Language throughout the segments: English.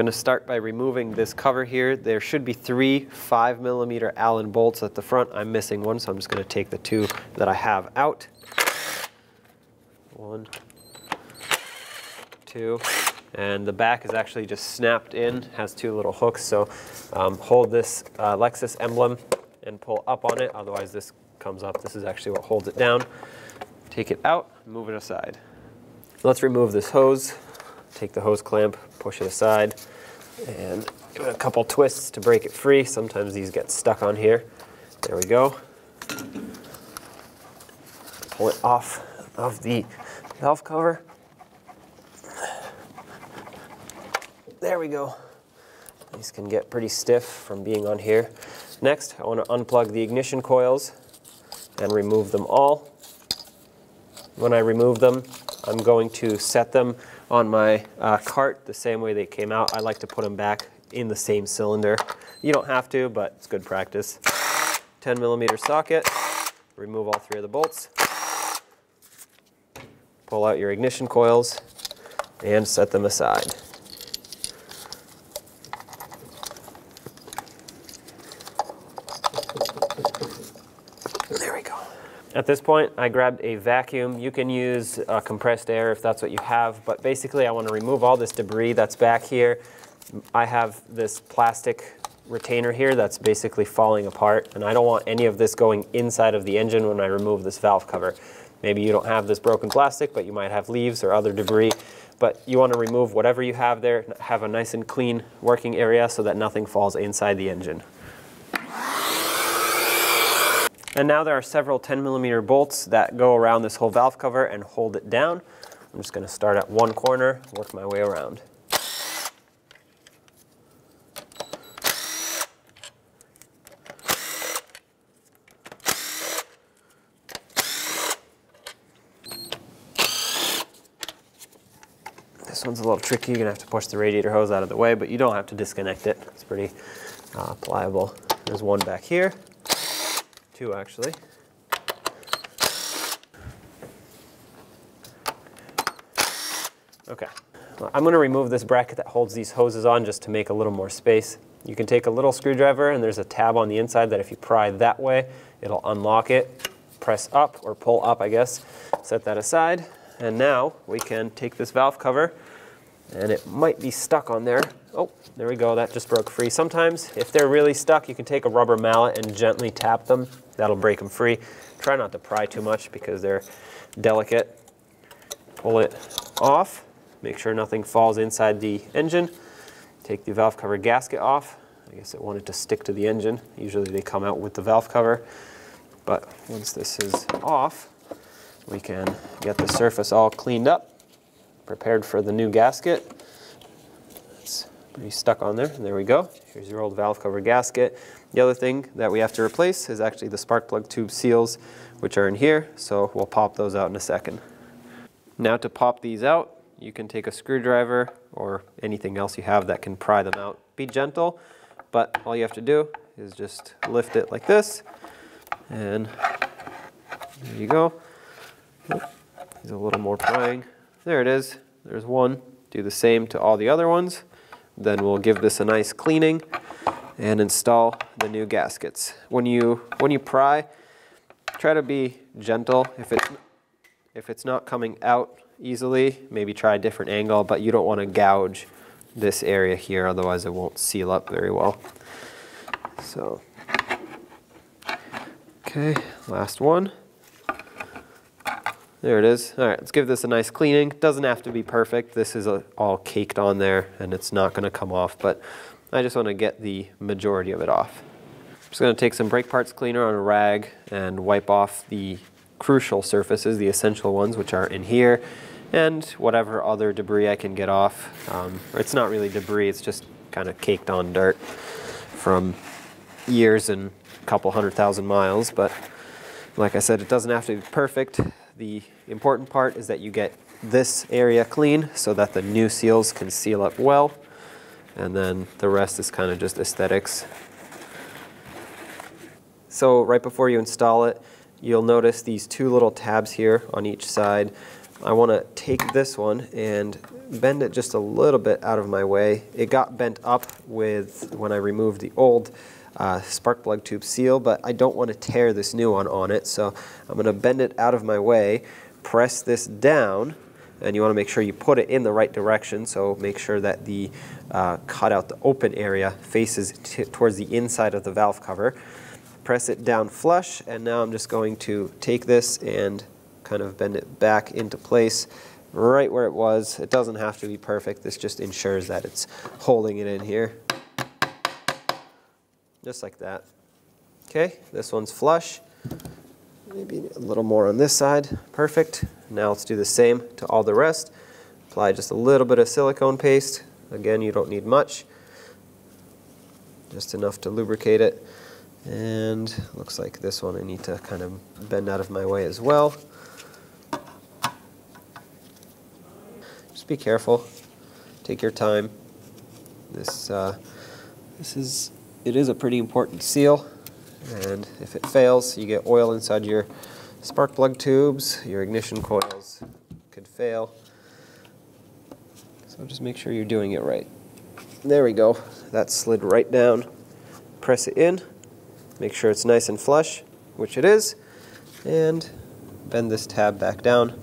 going to start by removing this cover here. There should be 3 5mm Allen bolts at the front. I'm missing one, so I'm just going to take the 2 that I have out. 1, 2, and the back is actually just snapped in, has 2 little hooks, so hold this Lexus emblem and pull up on it, otherwise this comes up. This is actually what holds it down. Take it out, move it aside. Let's remove this hose. Take the hose clamp, push it aside, and give it a couple twists to break it free. Sometimes these get stuck on here. There we go. Pull it off of the valve cover. There we go. These can get pretty stiff from being on here. Next, I want to unplug the ignition coils and remove them all. When I remove them, I'm going to set them on my cart the same way they came out. I like to put them back in the same cylinder. You don't have to, but it's good practice. 10mm socket, remove all 3 of the bolts. Pull out your ignition coils and set them aside. There we go. At this point, I grabbed a vacuum. You can use compressed air if that's what you have, but basically I want to remove all this debris that's back here. I have this plastic retainer here that's basically falling apart, and I don't want any of this going inside of the engine when I remove this valve cover. Maybe you don't have this broken plastic, but you might have leaves or other debris, but you want to remove whatever you have there, have a nice and clean working area so that nothing falls inside the engine. And now there are several 10mm bolts that go around this whole valve cover and hold it down. I'm just going to start at one corner, work my way around. This one's a little tricky. You're going to have to push the radiator hose out of the way, but you don't have to disconnect it. It's pretty pliable. There's one back here. 2 actually. Okay, well, I'm going to remove this bracket that holds these hoses on just to make a little more space. You can take a little screwdriver and there's a tab on the inside that if you pry that way, it'll unlock it. Press up or pull up, I guess. Set that aside, and now we can take this valve cover, and it might be stuck on there. Oh, there we go, that just broke free. Sometimes, if they're really stuck, you can take a rubber mallet and gently tap them. That'll break them free. Try not to pry too much because they're delicate. Pull it off. Make sure nothing falls inside the engine. Take the valve cover gasket off. I guess it wanted to stick to the engine. Usually they come out with the valve cover. But once this is off, we can get the surface all cleaned up, prepared for the new gasket. It's pretty stuck on there. And there we go. Here's your old valve cover gasket. The other thing that we have to replace is actually the spark plug tube seals, which are in here. So we'll pop those out in a second. Now to pop these out, you can take a screwdriver or anything else you have that can pry them out. Be gentle, but all you have to do is just lift it like this, and there you go. There's a little more prying. There it is. There's one. Do the same to all the other ones. Then we'll give this a nice cleaning and install the new gaskets. When you pry, try to be gentle. If it's not coming out easily, maybe try a different angle, but you don't want to gouge this area here, otherwise it won't seal up very well. So, okay, last one. There it is. All right, let's give this a nice cleaning. Doesn't have to be perfect. This is all caked on there and it's not going to come off, but I just want to get the majority of it off. I'm just going to take some brake parts cleaner on a rag and wipe off the crucial surfaces, the essential ones, which are in here, and whatever other debris I can get off. It's not really debris, it's just kind of caked on dirt from years and a couple 100,000 miles, but like I said, it doesn't have to be perfect. The important part is that you get this area clean so that the new seals can seal up well, and then the rest is kind of just aesthetics. So right before you install it, you'll notice these 2 little tabs here on each side. I want to take this one and bend it just a little bit out of my way. It got bent up with when I removed the old spark plug tube seal, but I don't want to tear this new one on it, so I'm going to bend it out of my way, press this down, and you want to make sure you put it in the right direction, so make sure that the cutout, the open area, faces towards the inside of the valve cover. Press it down flush, and now I'm just going to take this and kind of bend it back into place right where it was. It doesn't have to be perfect, this just ensures that it's holding it in here. Just like that. Okay, this one's flush. Maybe a little more on this side. Perfect. Now let's do the same to all the rest. Apply just a little bit of silicone paste. Again, you don't need much. Just enough to lubricate it. And looks like this one I need to kind of bend out of my way as well. Just be careful. Take your time. It is a pretty important seal, and if it fails, you get oil inside your spark plug tubes, your ignition coils could fail. So just make sure you're doing it right. There we go. That slid right down. Press it in. Make sure it's nice and flush, which it is, and bend this tab back down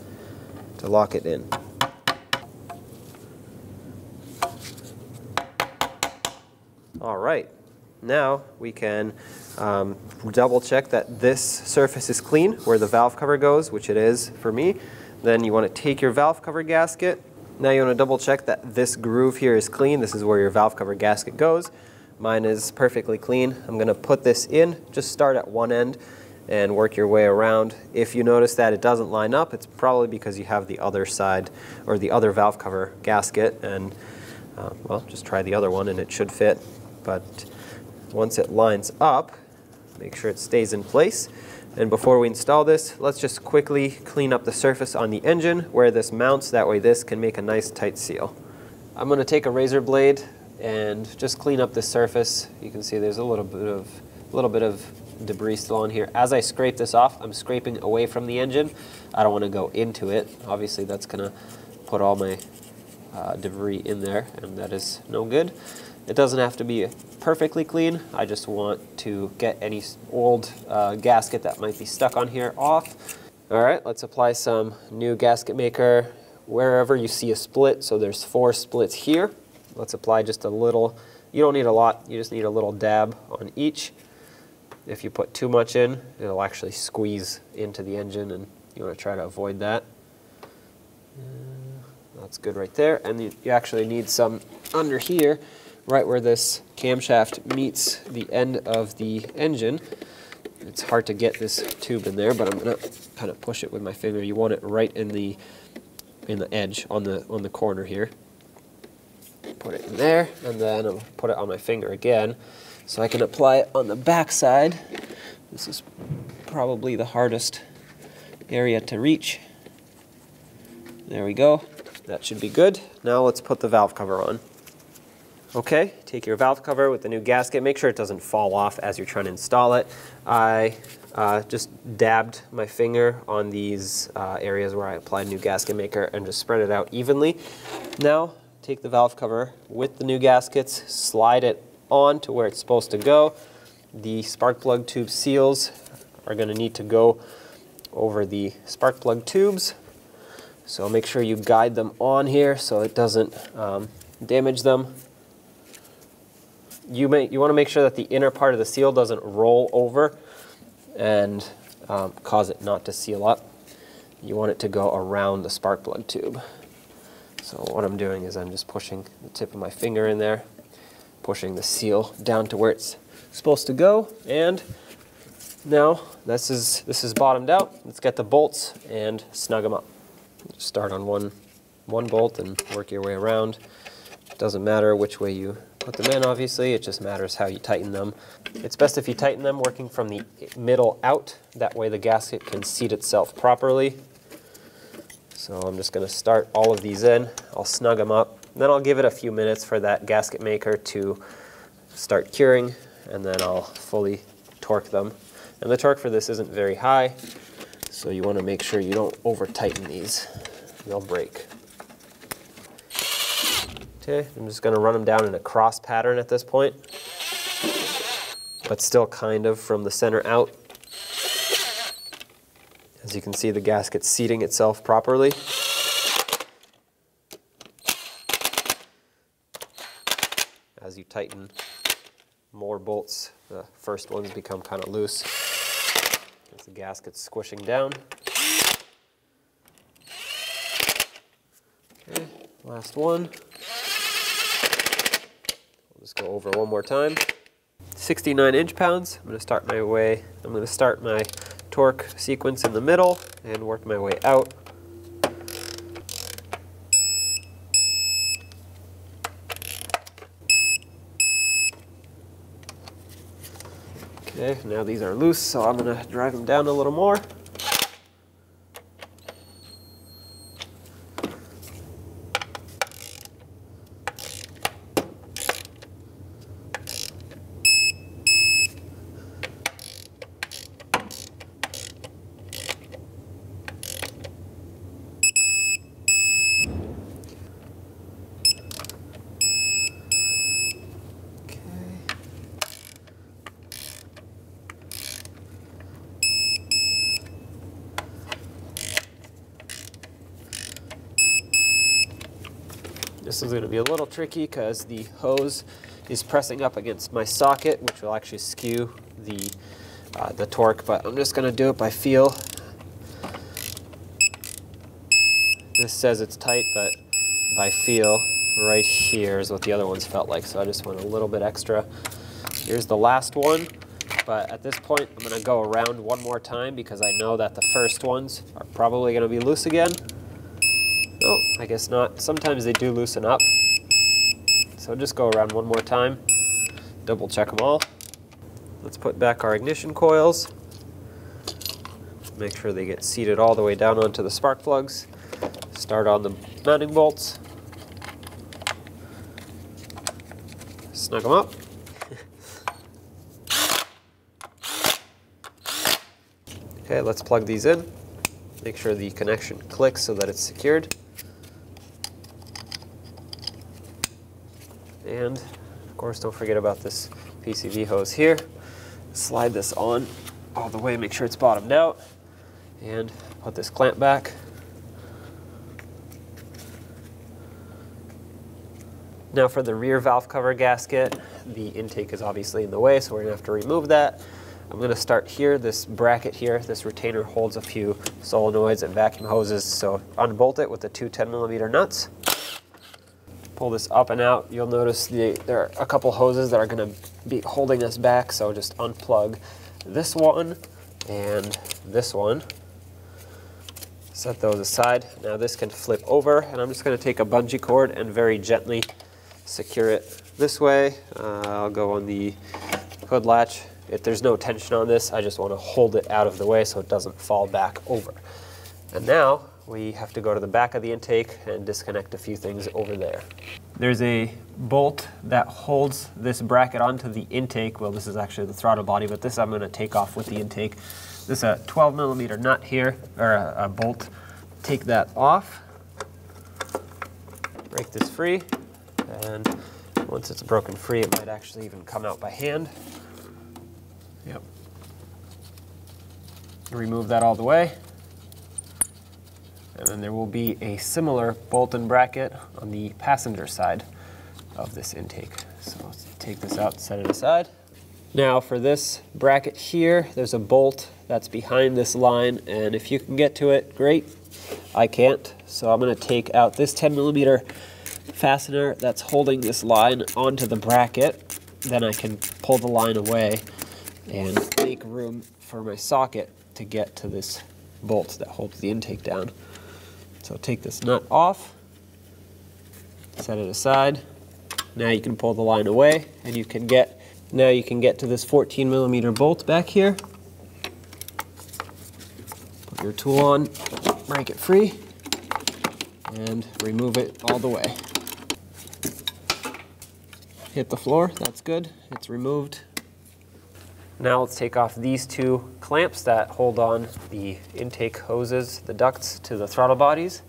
to lock it in. All right. Now we can double check that this surface is clean where the valve cover goes, which it is for me. Then you want to take your valve cover gasket. Now you want to double check that this groove here is clean. This is where your valve cover gasket goes. Mine is perfectly clean. I'm going to put this in. Just start at one end and work your way around. If you notice that it doesn't line up, it's probably because you have the other side or the other valve cover gasket, and well, just try the other one and it should fit. But once it lines up, make sure it stays in place. And before we install this, let's just quickly clean up the surface on the engine where this mounts. That way this can make a nice tight seal. I'm going to take a razor blade and just clean up the surface. You can see there's a little bit of debris still on here. As I scrape this off, I'm scraping away from the engine. I don't want to go into it. Obviously that's going to put all my debris in there, and that is no good. It doesn't have to be perfectly clean. I just want to get any old gasket that might be stuck on here off. All right, let's apply some new gasket maker wherever you see a split. So there's 4 splits here. Let's apply just a little. You don't need a lot, you just need a little dab on each. If you put too much in, it'll actually squeeze into the engine, and you want to try to avoid that. That's good right there. And you actually need some under here, right where this camshaft meets the end of the engine. It's hard to get this tube in there, but I'm going to kind of push it with my finger. You want it right in the edge, on the corner here. Put it in there, and then I'll put it on my finger again so I can apply it on the back side. This is probably the hardest area to reach. There we go. That should be good. Now let's put the valve cover on. Okay, take your valve cover with the new gasket. Make sure it doesn't fall off as you're trying to install it. I just dabbed my finger on these areas where I applied new gasket maker and just spread it out evenly. Now, take the valve cover with the new gaskets, slide it on to where it's supposed to go. The spark plug tube seals are going to need to go over the spark plug tubes. So make sure you guide them on here so it doesn't damage them. You want to make sure that the inner part of the seal doesn't roll over and cause it not to seal up. You want it to go around the spark plug tube. So what I'm doing is I'm just pushing the tip of my finger in there, pushing the seal down to where it's supposed to go, and now this is bottomed out. Let's get the bolts and snug them up. Just start on one bolt and work your way around. It doesn't matter which way you put them in, obviously, it just matters how you tighten them. It's best if you tighten them working from the middle out, that way the gasket can seat itself properly. So I'm just going to start all of these in, I'll snug them up, then I'll give it a few minutes for that gasket maker to start curing, and then I'll fully torque them. And the torque for this isn't very high, so you want to make sure you don't over tighten these. they'll break. Okay, I'm just going to run them down in a cross pattern at this point, but still kind of from the center out. As you can see, the gasket's seating itself properly. As you tighten more bolts, the first ones become kind of loose as the gasket's squishing down. Okay, last one. We'll just go over one more time. 69 inch-pounds. I'm going to start my torque sequence in the middle and work my way out. Okay, now these are loose, so I'm going to drive them down a little more. This is going to be a little tricky because the hose is pressing up against my socket, which will actually skew the torque, but I'm just going to do it by feel. This says it's tight, but by feel, right here is what the other ones felt like, so I just went a little bit extra. Here's the last one, but at this point I'm going to go around one more time because I know that the first ones are probably going to be loose again. No, I guess not. Sometimes they do loosen up. So just go around one more time, double check them all. Let's put back our ignition coils. Make sure they get seated all the way down onto the spark plugs. Start on the mounting bolts. Snug them up. Okay, let's plug these in. Make sure the connection clicks so that it's secured. And of course, don't forget about this Pcv hose here. Slide this on all the way, make sure it's bottomed out, and put this clamp back. Now for the rear valve cover gasket, the intake is obviously in the way, so we're going to have to remove that. I'm going to start here. This bracket here, this retainer holds a few solenoids and vacuum hoses, so unbolt it with the two 10mm nuts. Pull this up and out. You'll notice there are a couple hoses that are going to be holding this back, so just unplug this one and this one. Set those aside. Now this can flip over, and I'm just going to take a bungee cord and very gently secure it this way. I'll go on the hood latch. If there's no tension on this, I just want to hold it out of the way so it doesn't fall back over. And now we have to go to the back of the intake and disconnect a few things over there. There's a bolt that holds this bracket onto the intake. Well, this is actually the throttle body, but this I'm going to take off with the intake. This is a 12mm nut here, or a bolt. Take that off. Break this free, and once it's broken free, it might actually even come out by hand. Yep. Remove that all the way. And then there will be a similar bolt and bracket on the passenger side of this intake. So let's take this out and set it aside. Now for this bracket here, there's a bolt that's behind this line, and if you can get to it, great. I can't, so I'm going to take out this 10mm fastener that's holding this line onto the bracket. Then I can pull the line away and make room for my socket to get to this bolt that holds the intake down. So take this nut off, set it aside. Now you can pull the line away, and you can get to this 14mm bolt back here. Put your tool on, break it free, and remove it all the way. Hit the floor, that's good, it's removed. Now let's take off these two clamps that hold on the intake hoses, the ducts, to the throttle bodies.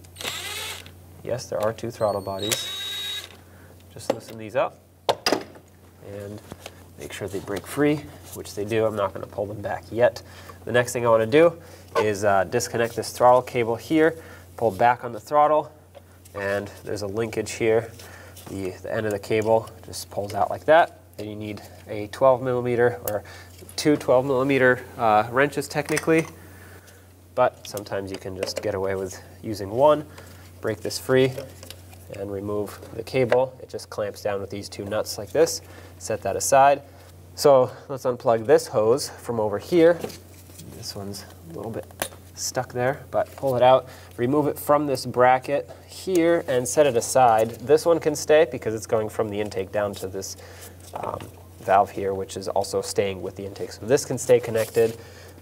Yes, there are 2 throttle bodies. Just loosen these up and make sure they break free, which they do. I'm not going to pull them back yet. The next thing I want to do is disconnect this throttle cable here, pull back on the throttle, and there's a linkage here. The end of the cable just pulls out like that. Then you need a 12 millimeter or 2 12 millimeter wrenches technically, but sometimes you can just get away with using one. Break this free and remove the cable. It just clamps down with these 2 nuts like this. Set that aside. So let's unplug this hose from over here. This one's a little bit stuck there, but pull it out. Remove it from this bracket here and set it aside. This one can stay because it's going from the intake down to this valve here, which is also staying with the intake. So this can stay connected.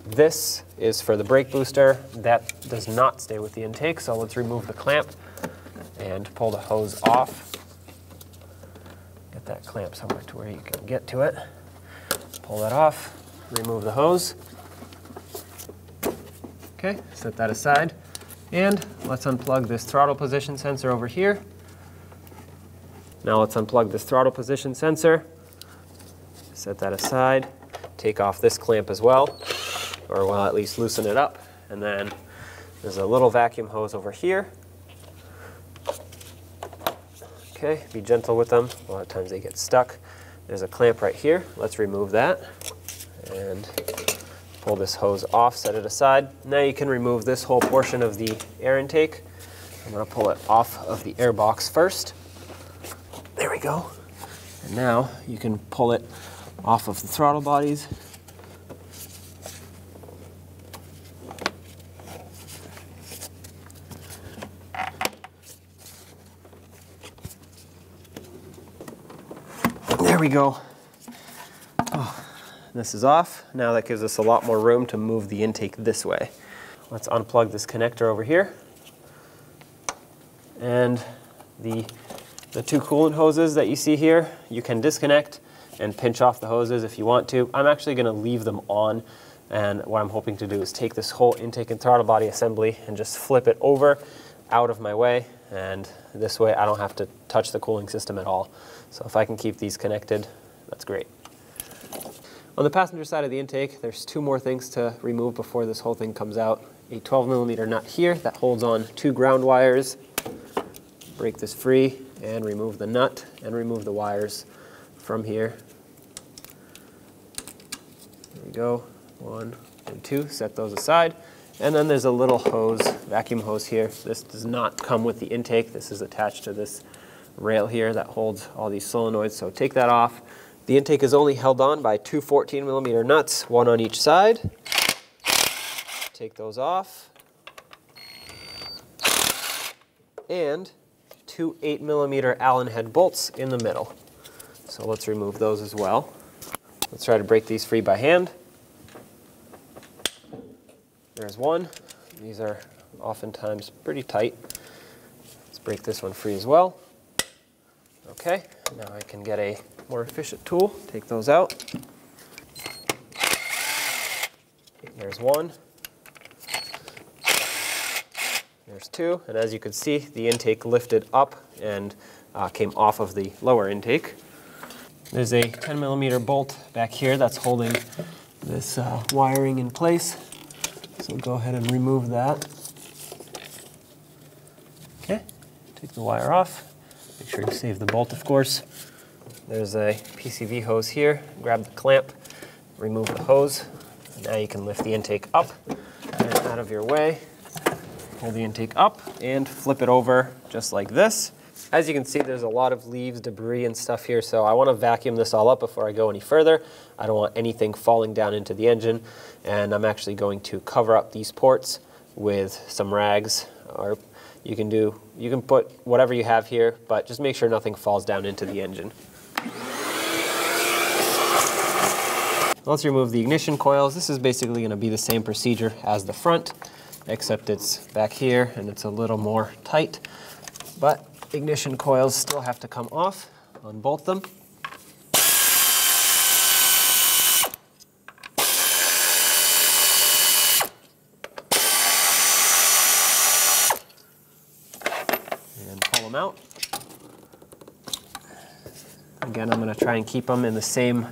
This is for the brake booster. That does not stay with the intake, so let's remove the clamp and pull the hose off. Get that clamp somewhere to where you can get to it. Pull that off, remove the hose. Okay, set that aside. And let's unplug this throttle position sensor over here. Now let's unplug this throttle position sensor. Set that aside. Take off this clamp as well, or well, at least loosen it up. And then there's a little vacuum hose over here. Okay, be gentle with them. A lot of times they get stuck. There's a clamp right here. Let's remove that and pull this hose off, set it aside. Now you can remove this whole portion of the air intake. I'm going to pull it off of the air box first. There we go. And now you can pull it off of the throttle bodies. There we go. Oh, this is off. Now that gives us a lot more room to move the intake this way. Let's unplug this connector over here. And the 2 coolant hoses that you see here, you can disconnect and pinch off the hoses if you want to. I'm actually going to leave them on, and what I'm hoping to do is take this whole intake and throttle body assembly and just flip it over out of my way, and this way I don't have to touch the cooling system at all. So if I can keep these connected, that's great. On the passenger side of the intake, there's 2 more things to remove before this whole thing comes out. A 12 millimeter nut here that holds on 2 ground wires. Break this free and remove the nut and remove the wires from here. There we go, 1 and 2, set those aside. And then there's a little hose, vacuum hose here. This does not come with the intake. This is attached to this rail here that holds all these solenoids, so take that off. The intake is only held on by 2 14 millimeter nuts, 1 on each side. Take those off. And 2 8 millimeter Allen head bolts in the middle. So let's remove those as well. Let's try to break these free by hand. There's one. These are oftentimes pretty tight. Let's break this one free as well. Okay, now I can get a more efficient tool. Take those out. There's one. There's 2, and as you can see, the intake lifted up and came off of the lower intake. There's a 10 millimeter bolt back here that's holding this wiring in place. So go ahead and remove that. Okay, take the wire off. Make sure you save the bolt, of course. There's a Pcv hose here. Grab the clamp, remove the hose. Now you can lift the intake up and out of your way. Pull the intake up and flip it over just like this. As you can see, there's a lot of leaves, debris, and stuff here, so I want to vacuum this all up before I go any further. I don't want anything falling down into the engine, and I'm actually going to cover up these ports with some rags, or you can put whatever you have here, but just make sure nothing falls down into the engine. Let's remove the ignition coils. This is basically going to be the same procedure as the front, except it's back here and it's a little more tight. But ignition coils still have to come off. Unbolt them. And them out. Again, I'm going to try and keep them in the same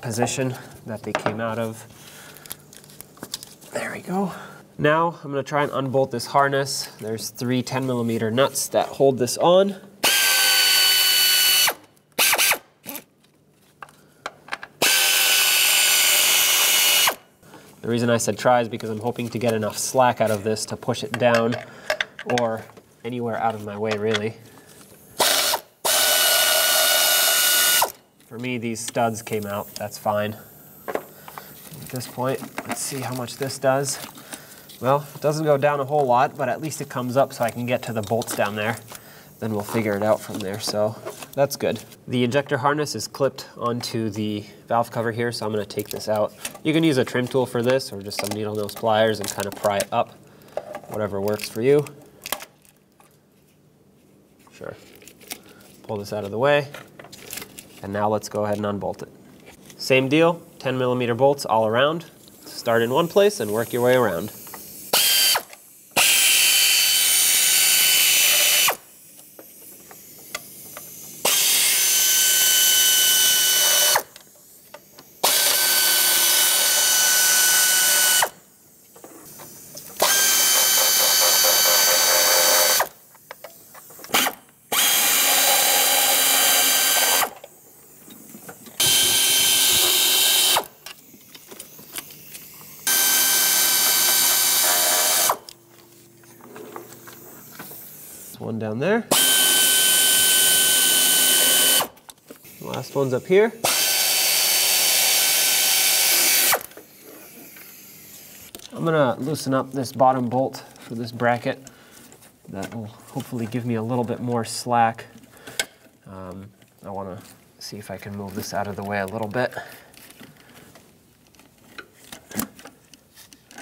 position that they came out of. There we go. Now I'm going to try and unbolt this harness. There's 3 10mm nuts that hold this on. The reason I said try is because I'm hoping to get enough slack out of this to push it down or anywhere out of my way, really. For me, these studs came out, that's fine. At this point, let's see how much this does. Well, it doesn't go down a whole lot, but at least it comes up so I can get to the bolts down there. Then we'll figure it out from there, so that's good. The injector harness is clipped onto the valve cover here, so I'm gonna take this out. You can use a trim tool for this or just some needle nose pliers and kind of pry it up, whatever works for you. Sure. Pull this out of the way, and now let's go ahead and unbolt it. Same deal, 10mm bolts all around. Start in one place and work your way around. One down there. Last one's up here. I'm gonna loosen up this bottom bolt for this bracket. That will hopefully give me a little bit more slack. I wanna see if I can move this out of the way a little bit.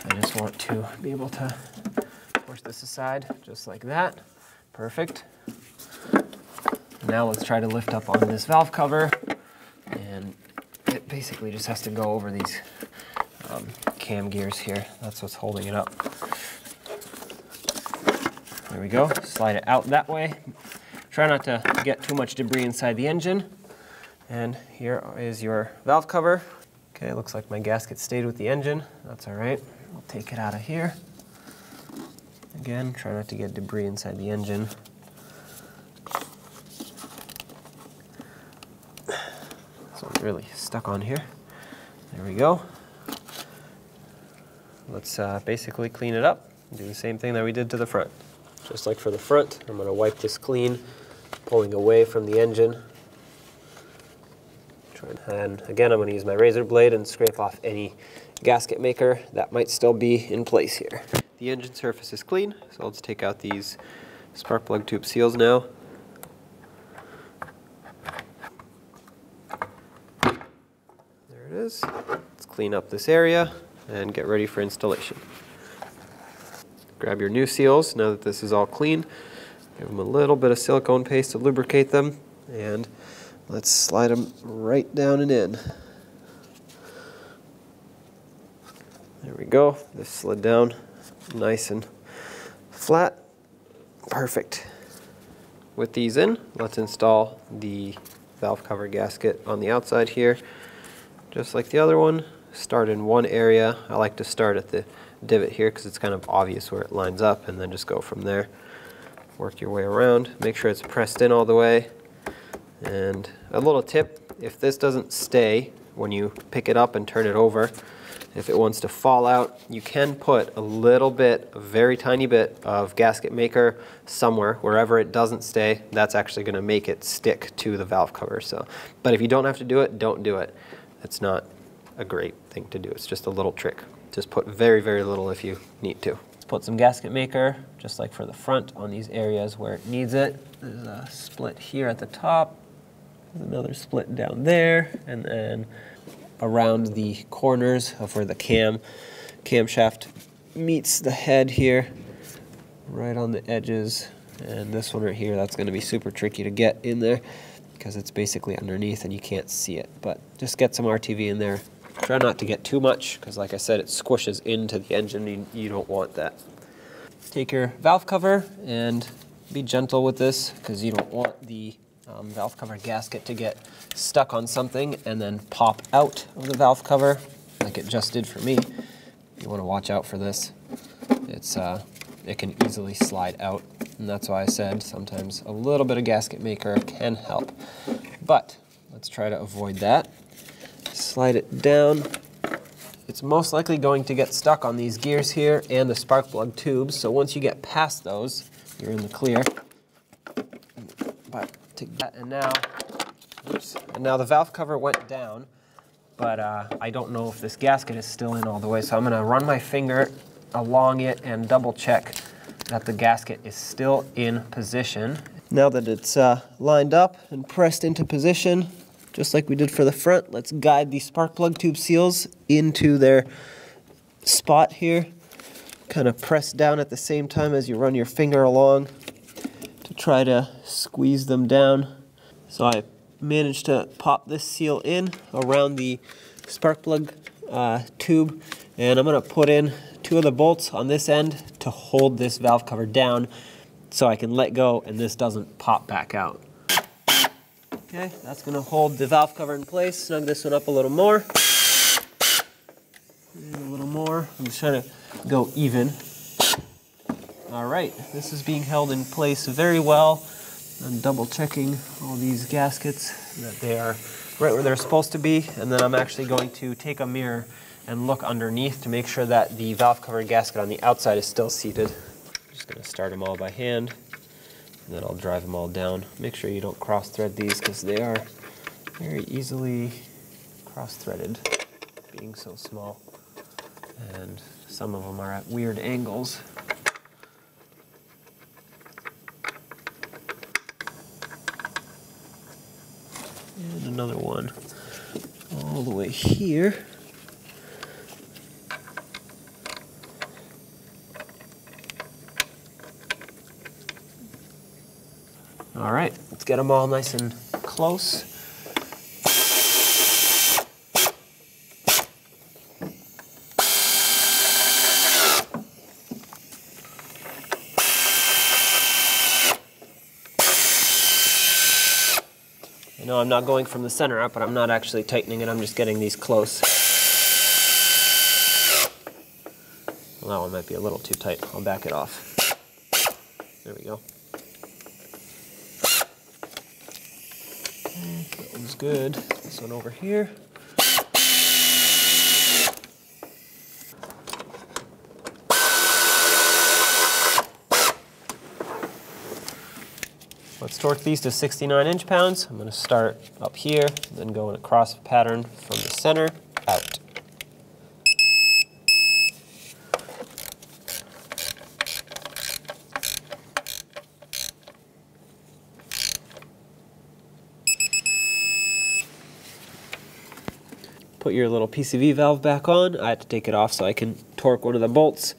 I just want to be able to push this aside just like that. Perfect. Now let's try to lift up on this valve cover, and it basically just has to go over these cam gears here. That's what's holding it up. There we go. Slide it out that way. Try not to get too much debris inside the engine. And here is your valve cover. Okay, looks like my gasket stayed with the engine. That's all right. I'll take it out of here. Again, try not to get debris inside the engine. So it's really stuck on here. There we go. Let's basically clean it up. Do the same thing that we did to the front. Just like for the front, I'm going to wipe this clean, pulling away from the engine. And again, I'm going to use my razor blade and scrape off any gasket maker that might still be in place here. The engine surface is clean, so let's take out these spark plug tube seals now. There it is. Let's clean up this area and get ready for installation. Grab your new seals now that this is all clean. Give them a little bit of silicone paste to lubricate them, and let's slide them right down and in. There we go. This slid down nice and flat. Perfect. With these in, let's install the valve cover gasket on the outside here. Just like the other one, start in one area. I like to start at the divot here because it's kind of obvious where it lines up, and then just go from there. Work your way around. Make sure it's pressed in all the way. And a little tip, if this doesn't stay when you pick it up and turn it over, if it wants to fall out, you can put a little bit, a very tiny bit of gasket maker somewhere, wherever it doesn't stay. That's actually going to make it stick to the valve cover. So, but if you don't have to do it, don't do it. It's not a great thing to do. It's just a little trick. Just put very, very little if you need to. Let's put some gasket maker, just like for the front, on these areas where it needs it. There's a split here at the top. There's another split down there, and then around the corners of where the camshaft meets the head here, right on the edges. And this one right here, that's going to be super tricky to get in there because it's basically underneath and you can't see it. But just get some RTV in there. Try not to get too much because, like I said, it squishes into the engine. You don't want that. Take your valve cover and Be gentle with this because you don't want the valve cover gasket to get stuck on something and then pop out of the valve cover like it just did for me. You want to watch out for this. It can easily slide out, and that's why I said sometimes a little bit of gasket maker can help. But let's try to avoid that. Slide it down. It's most likely going to get stuck on these gears here and the spark plug tubes, so once you get past those, you're in the clear. But and now the valve cover went down, but I don't know if this gasket is still in all the way, so I'm going to run my finger along it and double check that the gasket is still in position. Now that it's lined up and pressed into position, just like we did for the front, let's guide the spark plug tube seals into their spot here. Kind of press down at the same time as you run your finger along to try to squeeze them down. So I managed to pop this seal in around the spark plug tube, and I'm going to put in 2 of the bolts on this end to hold this valve cover down so I can let go and this doesn't pop back out. Okay, that's going to hold the valve cover in place. Snug this one up a little more. And a little more. I'm just trying to go even. All right, this is being held in place very well. I'm double checking all these gaskets that they are right where they're supposed to be, and then I'm actually going to take a mirror and look underneath to make sure that the valve cover gasket on the outside is still seated. I'm just going to start them all by hand, and then I'll drive them all down. Make sure you don't cross thread these because they are very easily cross threaded, being so small, and some of them are at weird angles. And another one all the way here. All right, let's get them all nice and close. I know I'm not going from the center up, but I'm not actually tightening it, I'm just getting these close. Well, that one might be a little too tight. I'll back it off. There we go. That one's good. This one over here. Let's torque these to 69 inch-pounds. I'm going to start up here, then go in a cross pattern from the center out. Put your little PCV valve back on. I had to take it off so I can torque one of the bolts.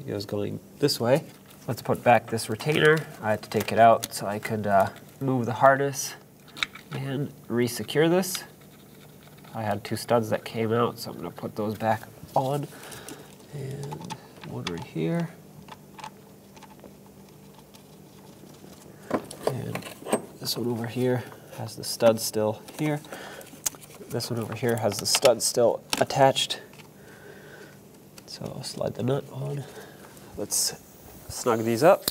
It goes going this way. Let's put back this retainer. I had to take it out so I could move the harness and re-secure this. I had 2 studs that came out, so I'm going to put those back on. And one right here. And this one over here has the stud still here. This one over here has the stud still attached. So I'll slide the nut on. Let's snug these up.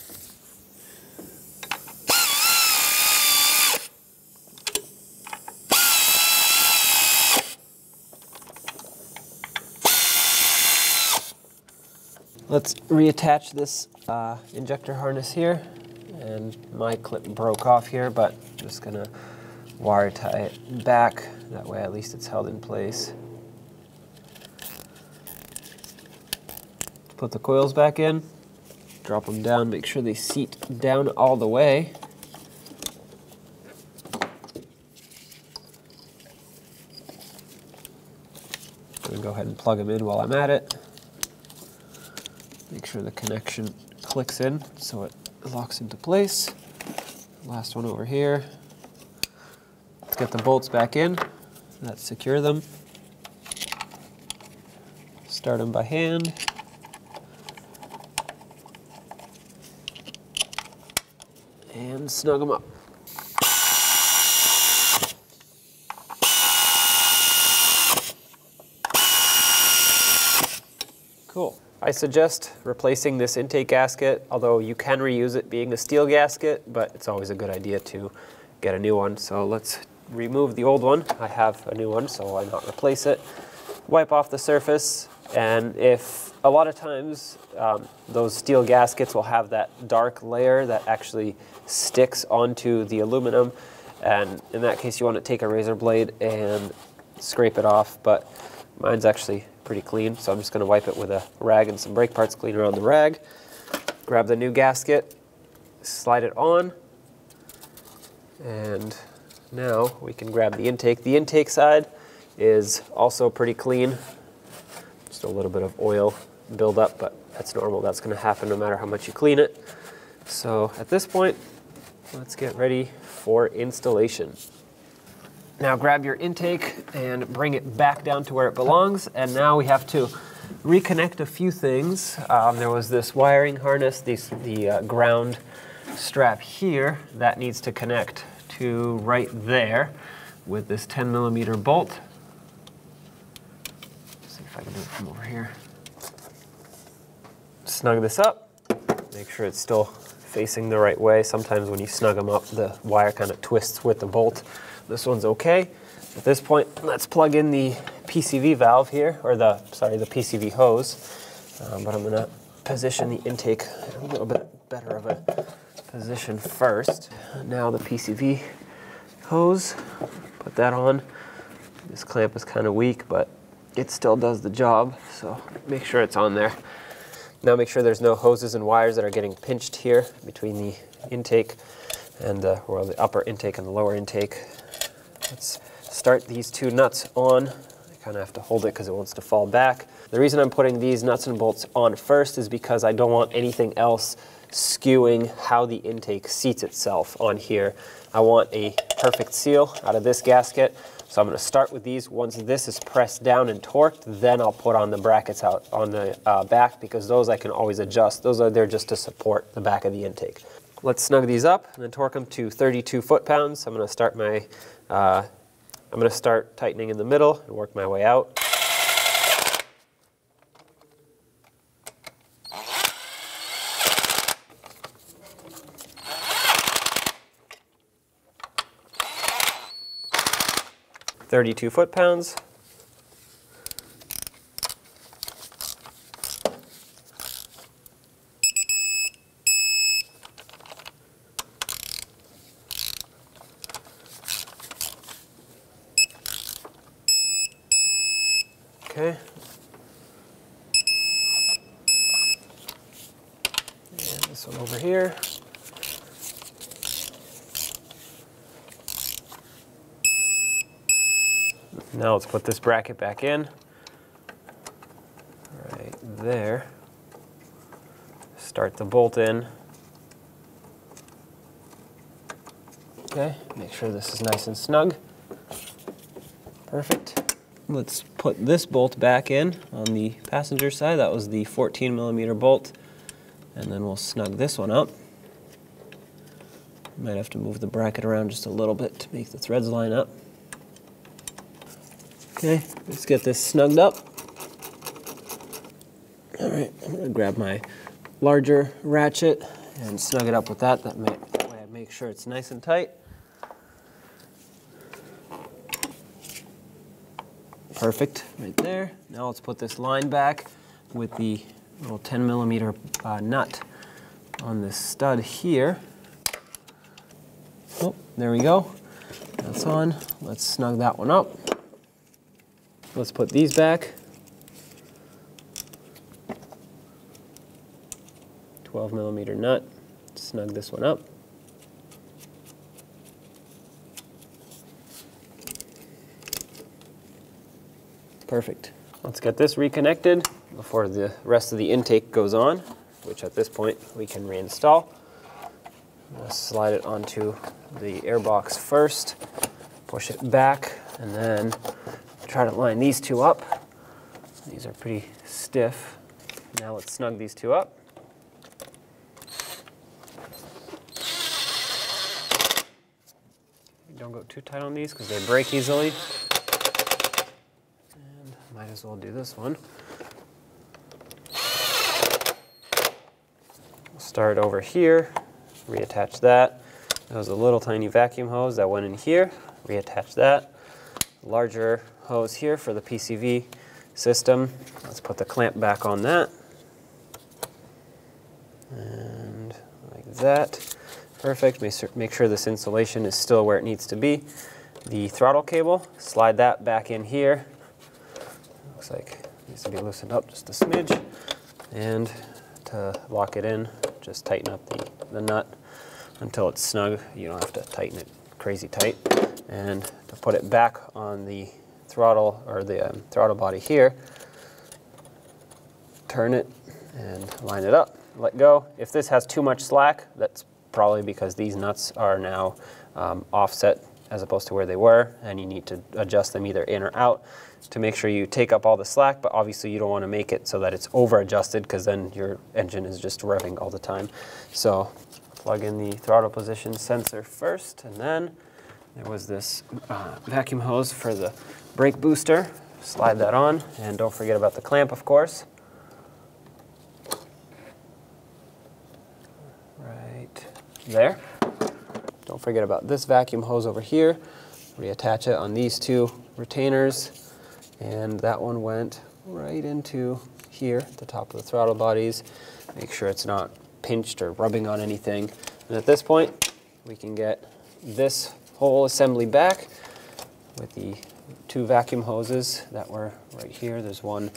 Let's reattach this injector harness here, and my clip broke off here, but I'm just gonna wire tie it back. That way at least it's held in place. Put the coils back in, drop them down, make sure they seat down all the way. I'm gonna go ahead and plug them in while I'm at it. Make sure the connection clicks in so it locks into place. Last one over here. Let's get the bolts back in. Let's secure them. Start them by hand. and snug them up. Cool. I suggest replacing this intake gasket, although you can reuse it being a steel gasket, but it's always a good idea to get a new one. So let's remove the old one. I have a new one, so why not replace it? Wipe off the surface, and if a lot of times those steel gaskets will have that dark layer that actually sticks onto the aluminum, and in that case you want to take a razor blade and scrape it off, but mine's actually pretty clean, so I'm just going to wipe it with a rag and some brake parts cleaner on the rag. Grab the new gasket, slide it on, and now we can grab the intake. The intake side is also pretty clean. Just a little bit of oil buildup, but that's normal. That's going to happen no matter how much you clean it. So at this point, let's get ready for installation. Now grab your intake and bring it back down to where it belongs, and now we have to reconnect a few things. There was this wiring harness, the ground strap here, that needs to connect to right there with this 10mm bolt. Let's see if I can do it from over here. Snug this up, make sure it's still facing the right way. Sometimes when you snug them up, the wire kind of twists with the bolt. This one's okay. At this point, let's plug in the PCV valve here, or the PCV hose. But I'm gonna position the intake a little bit better of a position first. Now the PCV hose, put that on. This clamp is kind of weak, but it still does the job, so make sure it's on there. Now make sure there's no hoses and wires that are getting pinched here between the intake and the upper intake and the lower intake. Let's start these two nuts on. I kind of have to hold it because it wants to fall back. The reason I'm putting these nuts and bolts on first is because I don't want anything else skewing how the intake seats itself on here. I want a perfect seal out of this gasket, so I'm going to start with these. Once this is pressed down and torqued, then I'll put on the brackets out on the back, because those I can always adjust. Those are there just to support the back of the intake. Let's snug these up and then torque them to 32 foot-pounds. I'm going to start tightening in the middle and work my way out. .32 foot-pounds. Okay. And this one over here. Now let's put this bracket back in. Right there. Start the bolt in. Okay, make sure this is nice and snug. Perfect. Let's put this bolt back in on the passenger side. That was the 14mm bolt. And then we'll snug this one up. Might have to move the bracket around just a little bit to make the threads line up. Okay, let's get this snugged up. All right, I'm gonna grab my larger ratchet and snug it up with that. That way I make sure it's nice and tight. Perfect, right there. Now let's put this line back with the little 10mm nut on this stud here. Oh, there we go. That's on. Let's snug that one up. Let's put these back. 12mm nut. Snug this one up. Perfect. Let's get this reconnected before the rest of the intake goes on, which at this point we can reinstall. Let's slide it onto the airbox first, push it back, and then try to line these two up. These are pretty stiff. Now let's snug these two up. Don't go too tight on these because they break easily. And might as well do this one. Start over here, reattach that. That was a little tiny vacuum hose that went in here, reattach that. Larger hose here for the PCV system. Let's put the clamp back on that. And like that. Perfect. Make sure this insulation is still where it needs to be. The throttle cable, slide that back in here. Looks like it needs to be loosened up just a smidge. And to lock it in, just tighten up the nut until it's snug. You don't have to tighten it crazy tight. And to put it back on the throttle, or the throttle body here, turn it and line it up, let go. If this has too much slack, that's probably because these nuts are now offset as opposed to where they were, and you need to adjust them either in or out to make sure you take up all the slack, but obviously you don't want to make it so that it's over adjusted, because then your engine is just revving all the time. So plug in the throttle position sensor first, and then there was this vacuum hose for the brake booster. Slide that on, and don't forget about the clamp, of course. Right there. Don't forget about this vacuum hose over here. Reattach it on these two retainers, and that one went right into here at the top of the throttle bodies. Make sure it's not pinched or rubbing on anything. And at this point, we can get this whole assembly back with the two vacuum hoses that were right here. There's one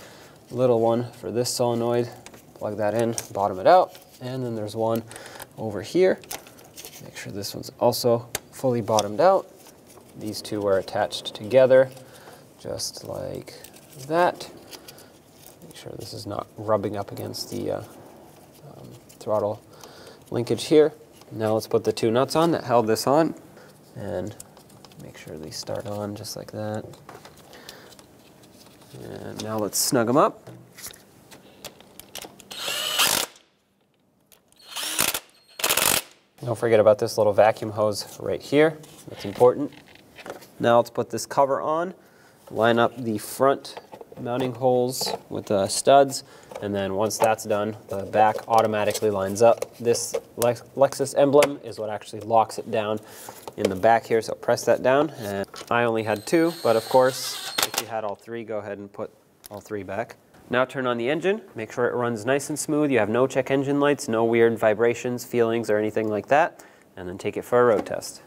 little one for this solenoid. Plug that in, bottom it out, and then there's one over here. Make sure this one's also fully bottomed out. These two are attached together, just like that. Make sure this is not rubbing up against the throttle linkage here. Now let's put the two nuts on that held this on, and make sure they start on just like that. And now let's snug them up. Don't forget about this little vacuum hose right here. That's important. Now let's put this cover on, line up the front mounting holes with the studs, and then once that's done, the back automatically lines up. This Lexus emblem is what actually locks it down in the back here, so press that down. And I only had two, but of course, if you had all three, go ahead and put all three back. Now turn on the engine, make sure it runs nice and smooth. You have no check engine lights, no weird vibrations, feelings, or anything like that, and then take it for a road test.